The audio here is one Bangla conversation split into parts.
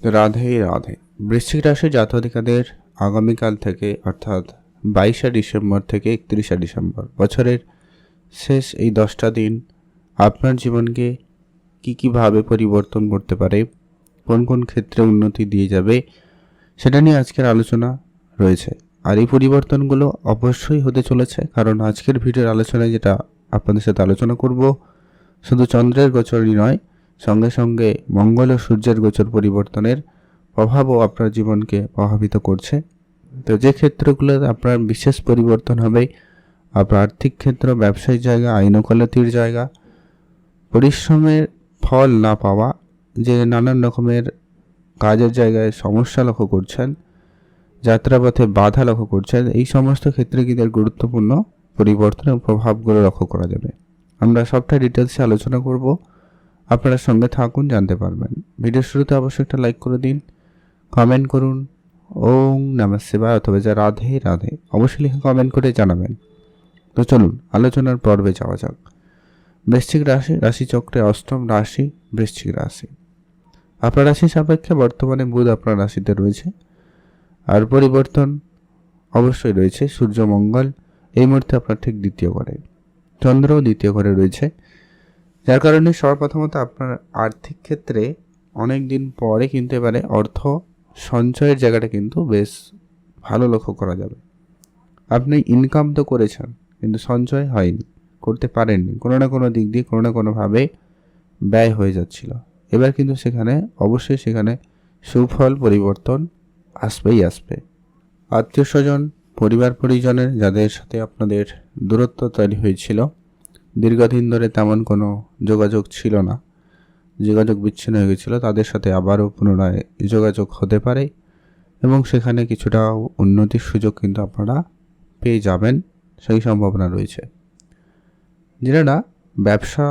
রাধে রাধে। বৃশ্চিক রাশির জাতকাদের আগামীকাল থেকে অর্থাৎ 22শে ডিসেম্বর থেকে 31শে ডিসেম্বর বছরের শেষ এই 10টা দিন আপনার জীবনকে কীভাবে পরিবর্তন করতে পারে, কোন কোন ক্ষেত্রে উন্নতি দিয়ে যাবে, সেটা নিয়ে আজকের আলোচনা রয়েছে। আর এই পরিবর্তনগুলো অবশ্যই হতে চলেছে, কারণ আজকের ভিডিওর আলোচনায় যেটা আপনাদের সাথে আলোচনা করব শুধু চন্দ্রের গোচরই নয়, সঙ্গে সঙ্গে মঙ্গল ও সূর্যের গোচর পরিবর্তনের প্রভাবও আপনার জীবনকে প্রভাবিত করছে। তো যে ক্ষেত্রগুলোতে আপনার বিশেষ পরিবর্তন হবে, আপনার আর্থিক ক্ষেত্র, ব্যবসায়িক জায়গা, আইন ওকালতির জায়গা, পরিশ্রমের ফল না পাওয়া, যে নানান রকমের কাজের জায়গায় সমস্যা লক্ষ্য করছেন, যাত্রাপথে বাধা লক্ষ্য করছেন, এই সমস্ত ক্ষেত্রে কিন্তু গুরুত্বপূর্ণ পরিবর্তন এবং প্রভাবগুলো লক্ষ্য করা যাবে। আমরা সবটা ডিটেলসে আলোচনা করব, আপনারা সঙ্গে থাকুন, জানতে পারবেন। ভিডিওর শুরুতে অবশ্যই একটা লাইক করে দিন, কমেন্ট করুন ওম নমঃ শিবায় অথবা যা রাধে রাধে অবশ্যই লিখে কমেন্ট করে জানাবেন। তো চলুন আলোচনার পর্বে যাওয়া যাক। বৃশ্চিক রাশি, রাশিচক্রে অষ্টম রাশি বৃশ্চিক রাশি। আপনার রাশি সাপেক্ষে বর্তমানে বুধ আপনার রাশিতে রয়েছে, আর পরিবর্তন অবশ্যই রয়েছে। সূর্য মঙ্গল এই মুহূর্তে আপনার ঠিক দ্বিতীয় ঘরে, চন্দ্রও দ্বিতীয় ঘরে রয়েছে, যার কারণে সর্বপ্রথমত আপনার আর্থিক ক্ষেত্রে অনেক দিন পরে কিন্তু এবারে অর্থ সঞ্চয়ের জায়গাটা কিন্তু বেশ ভালো লক্ষ্য করা যাবে। আপনি ইনকাম তো করেছেন কিন্তু সঞ্চয় হয়নি, করতে পারেননি, কোনো না কোনো দিক দিয়ে কোনো না কোনোভাবে ব্যয় হয়ে যাচ্ছিল। এবার কিন্তু অবশ্যই সেখানে সুফল পরিবর্তন আসবেই আসবে। আত্মীয় স্বজন, পরিবার পরিজনের যাদের সাথে আপনাদের দূরত্ব তৈরি হয়েছিল, দীর্ঘদিন ধরে তেমন কোনো যোগাযোগ ছিল না, যোগাযোগ বিচ্ছিন্ন হয়ে গেছিলো, তাদের সাথে আবারও পুনরায় যোগাযোগ হতে পারে এবং সেখানে কিছুটা উন্নতির সুযোগ কিন্তু আপনারা পেয়ে যাবেন, সেই সম্ভাবনা রয়েছে। যারা ব্যবসা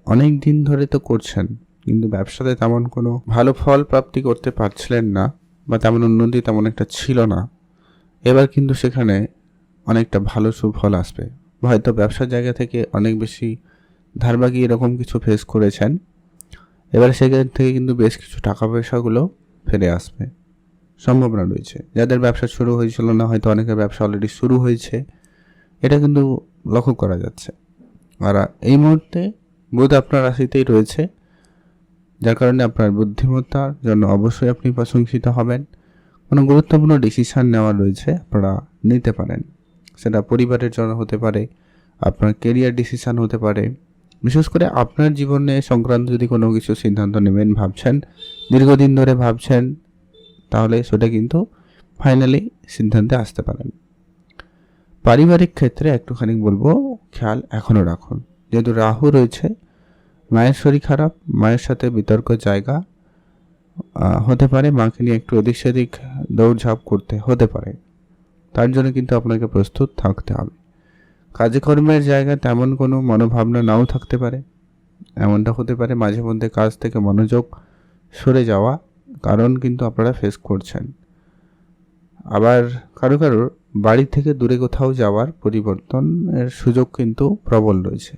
অনেক দিন ধরে তো করছেন কিন্তু ব্যবসাতে তেমন কোনো ভালো ফল প্রাপ্তি করতে পারছিলেন না বা তেমন উন্নতি তেমন একটা ছিল না, এবার কিন্তু সেখানে অনেকটা ভালো সুফল আসবে। হয়তো ব্যবসার জায়গা থেকে অনেক বেশি ধারবাকি এরকম কিছু ফেস করেছেন, এবার সেখান থেকে কিন্তু বেশ কিছু টাকা পয়সাগুলো ফিরে আসবে, সম্ভাবনা রয়েছে। যাদের ব্যবসা শুরু হয়েছিল না, হয়তো অনেকের ব্যবসা অলরেডি শুরু হয়েছে, এটা কিন্তু লক্ষ্য করা যাচ্ছে। আর এই মুহূর্তে বুধ আপনার রাশিতেই রয়েছে, যার কারণে আপনার বুদ্ধিমত্তার জন্য অবশ্যই আপনি প্রশংসিত হবেন। কোনো গুরুত্বপূর্ণ ডিসিশান নেওয়া রয়েছে, আপনারা নিতে পারেন। সেটা পরিবারের জন্য হতে পারে, আপনার কেরিয়ার ডিসিশান হতে পারে, বিশেষ করে আপনার জীবনে সংক্রান্ত যদি কোনো কিছু সিদ্ধান্ত নেবেন ভাবছেন, দীর্ঘদিন ধরে ভাবছেন, তাহলে সেটা কিন্তু ফাইনালি সিদ্ধান্তে আসতে পারেন। পারিবারিক ক্ষেত্রে একটুখানি বলবো খেয়াল এখনও রাখুন, যেহেতু রাহু রয়েছে, মায়ের শরীর খারাপ, মায়ের সাথে বিতর্ক জায়গা হতে পারে, মাকে নিয়ে একটু এদিক সেদিক দৌড়ঝাঁপ করতে হতে পারে, তার জন্য কিন্তু আপনাকে প্রস্তুত থাকতে হবে। কাজকর্মের জায়গায় তেমন কোনো মনোভাবনা নাও থাকতে পারে, এমনটা হতে পারে মাঝে মধ্যে কাজ থেকে মনোযোগ সরে যাওয়া, কারণ কিন্তু আপনারা ফেস করছেন। আবার কারোর বাড়ি থেকে দূরে কোথাও যাওয়ার পরিবর্তনের সুযোগ কিন্তু প্রবল রয়েছে।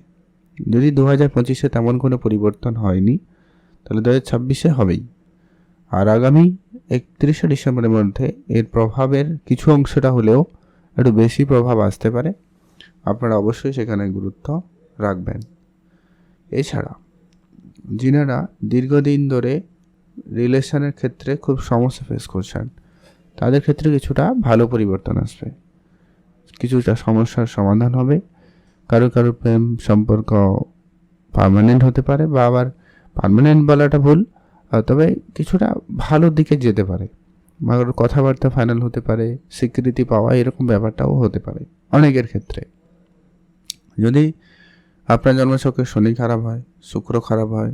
যদি 2025-এ তেমন কোনো পরিবর্তন হয়নি, তাহলে 2026-এ হবেই। আর আগামী 31শে ডিসেম্বরের মধ্যে এর প্রভাবের কিছু অংশটা হলেও একটু বেশি প্রভাব আসতে পারে, আপনারা অবশ্যই সেখানে গুরুত্ব রাখবেন। এছাড়া যিনারা দীর্ঘদিন ধরে রিলেশনের ক্ষেত্রে খুব সমস্যা ফেস করছেন, তাদের ক্ষেত্রে কিছুটা ভালো পরিবর্তন আসবে, কিছুটা সমস্যার সমাধান হবে। কারো প্রেম সম্পর্ক পার্মানেন্ট হতে পারে, বা আবার পার্মানেন্ট বলাটা ভুল, তবে কিছুটা ভালো দিকে যেতে পারে, বা কথাবার্তা ফাইনাল হতে পারে, স্বীকৃতি পাওয়া এরকম ব্যাপারটাও হতে পারে অনেকের ক্ষেত্রে। যদি আপনার জন্মছকে শনি খারাপ হয়, শুক্র খারাপ হয়,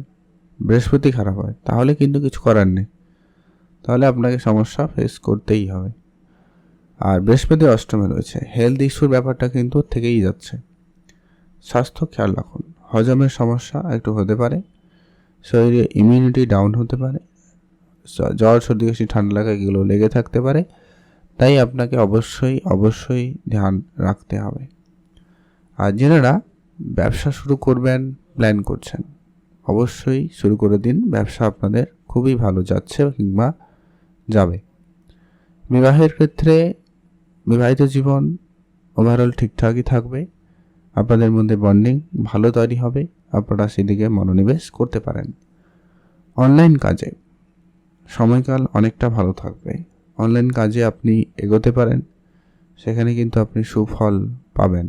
বৃহস্পতি খারাপ হয়, তাহলে কিন্তু কিছু করার নেই, তাহলে আপনাকে সমস্যা ফেস করতেই হবে। আর বৃহস্পতি অষ্টমে রয়েছে, হেলথ ইস্যুর ব্যাপারটা কিন্তু থেকেই যাচ্ছে। স্বাস্থ্য খেয়াল রাখুন, হজমের সমস্যা একটু হতে পারে, শরীরে ইমিউনিটি ডাউন হতে পারে, জ্বর সর্দি কাশি ঠান্ডা লাগা এগুলো লেগে থাকতে পারে, তাই আপনাকে অবশ্যই ধ্যান রাখতে হবে। আর যারা ব্যবসা শুরু করবেন প্ল্যান করছেন, অবশ্যই শুরু করে দিন। ব্যবসা আপনাদের খুবই ভালো যাচ্ছে কিংবা যাবে। বিবাহের ক্ষেত্রে বিবাহিত জীবন ওভারঅল ঠিকঠাকই থাকবে। আপনাদের মধ্যে বন্ডিং ভালো তৈরি হবে, আপনারা সেদিকে মনোনিবেশ করতে পারেন। অনলাইন কাজে সময়কাল অনেকটা ভালো থাকবে। অনলাইন কাজে আপনি এগোতে পারেন, সেখানে কিন্তু আপনি সুফল পাবেন।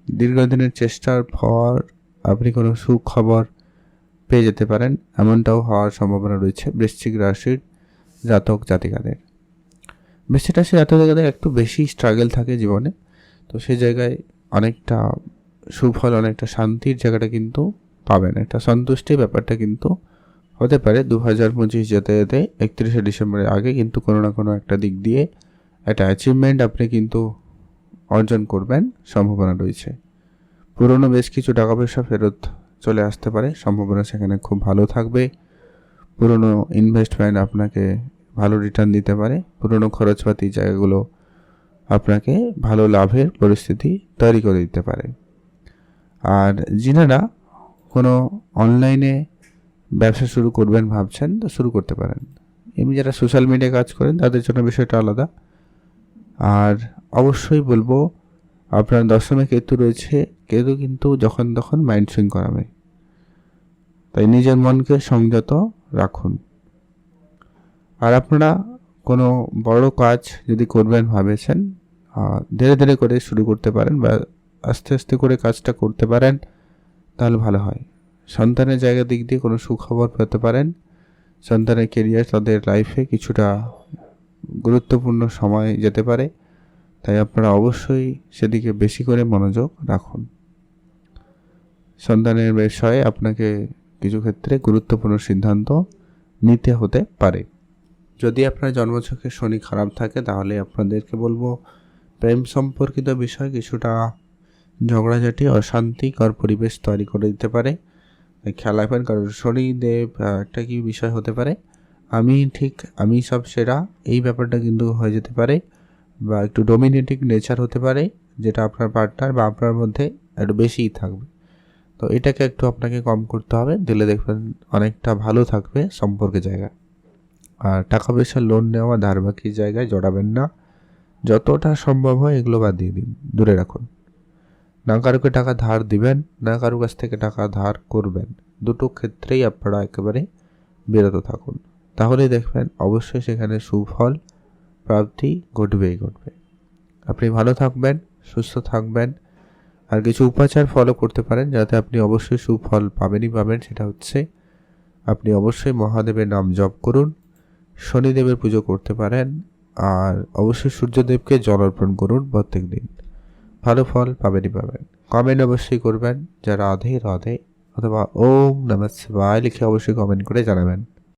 দীর্ঘদিনের চেষ্টার পর আপনি কোনো সুখবর পেয়ে যেতে পারেন, এমনটাও হওয়ার সম্ভাবনা রয়েছে বৃশ্চিক রাশির জাতক জাতিকাদের। বৃশ্চিক রাশির জাতক জাতিকাদের একটু বেশি স্ট্রাগল থাকে জীবনে, তো সেই জায়গায় অনেকটা সুফল, অনেকটা শান্তির জায়গাটা কিন্তু পাবেন। একটা সন্তুষ্টির ব্যাপারটা কিন্তু হতে পারে 2025 যেতে যেতে 31শে ডিসেম্বরের আগে কিন্তু কোনো না কোনো একটা দিক দিয়ে একটা অ্যাচিভমেন্ট আপনি কিন্তু অর্জন করবেন, সম্ভাবনা রয়েছে। পুরনো বেশ কিছু টাকা পয়সা ফেরত চলে আসতে পারে, সম্ভাবনা সেখানে খুব ভালো থাকবে। পুরনো ইনভেস্টমেন্ট আপনাকে ভালো রিটার্ন দিতে পারে। পুরনো খরচপাতি জায়গাগুলো আপনাকে ভালো লাভের পরিস্থিতি তৈরি করে দিতে পারে। আর যিনারা কোনো অনলাইনে ব্যবসা শুরু করবেন ভাবছেন, তো শুরু করতে পারেন। এমনি যারা সোশ্যাল মিডিয়ায় কাজ করেন তাদের জন্য বিষয়টা আলাদা। আর অবশ্যই বলবো, আপনার দশমে কেতু রয়েছে, কেতু কিন্তু যখন তখন মাইন্ড সুইং করাবে, তাই নিজের মনকে সংযত রাখুন। আর আপনারা কোনো বড় কাজ যদি করবেন ভাবেছেন, ধীরে ধীরে করে শুরু করতে পারেন বা আস্তে আস্তে করে কাজটা করতে পারেন, তাহলে ভালো হয়। সন্তানের জায়গা দিক দিয়ে কোনো সুখবর পেতে পারেন। সন্তানের কেরিয়ার তাদের লাইফে কিছুটা গুরুত্বপূর্ণ সময় যেতে পারে, তাই আপনারা অবশ্যই সেদিকে বেশি করে মনোযোগ রাখুন। সন্তানের বিষয়ে আপনাকে কিছু ক্ষেত্রে গুরুত্বপূর্ণ সিদ্ধান্ত নিতে হতে পারে। যদি আপনার জন্মছকে শনি খারাপ থাকে, তাহলে আপনাদেরকে বলবো প্রেম সম্পর্কিত বিষয় কিছুটা ঝগড়াঝাটি, অশান্তিকর পরিবেশ তৈরি করে দিতে পারে। খেয়াল রাখবেন, কারণ শনিদেব একটা কি বিষয় হতে পারে, আমি সব সেরা, এই ব্যাপারটা কিন্তু হয়ে যেতে পারে, বা একটু ডোমিনেটিং নেচার হতে পারে, যেটা আপনার পার্টনার বা আপনার মধ্যে একটু বেশিই থাকবে। তো এটাকে একটু আপনাকে কম করতে হবে, দিলে দেখবেন অনেকটা ভালো থাকবে সম্পর্কের জায়গায়। আর টাকা পয়সা লোন নেওয়া, ধার বাকির জায়গায় জড়াবেন না। যতটা সম্ভব হয় এগুলো বাদ দিয়ে দিন, দূরে রাখুন। না কারোকে টাকা ধার দিবেন, না কারো কাছ থেকে টাকা ধার করবেন, দুটো ক্ষেত্রেই আপনারা একেবারে বিরত থাকুন। তাহলেই দেখবেন অবশ্যই সেখানে সুফল প্রাপ্তি ঘটবেই ঘটবে। আপনি ভালো থাকবেন, সুস্থ থাকবেন। আর কিছু উপাচার ফলো করতে পারেন যাতে আপনি অবশ্যই সুফল পাবেনই পাবেন। সেটা হচ্ছে, আপনি অবশ্যই মহাদেবের নাম জপ করুন, শনিদেবের পুজো করতে পারেন, আর অবশ্যই সূর্যদেবকে জল অর্পণ করুন প্রত্যেক দিন। ভালো ফল পাবেনই পাবেন। কমেন্ট অবশ্যই করবেন, যা রাধে রাধে অথবা ওম নমঃ শিবায় লিখে অবশ্যই কমেন্ট করে জানাবেন।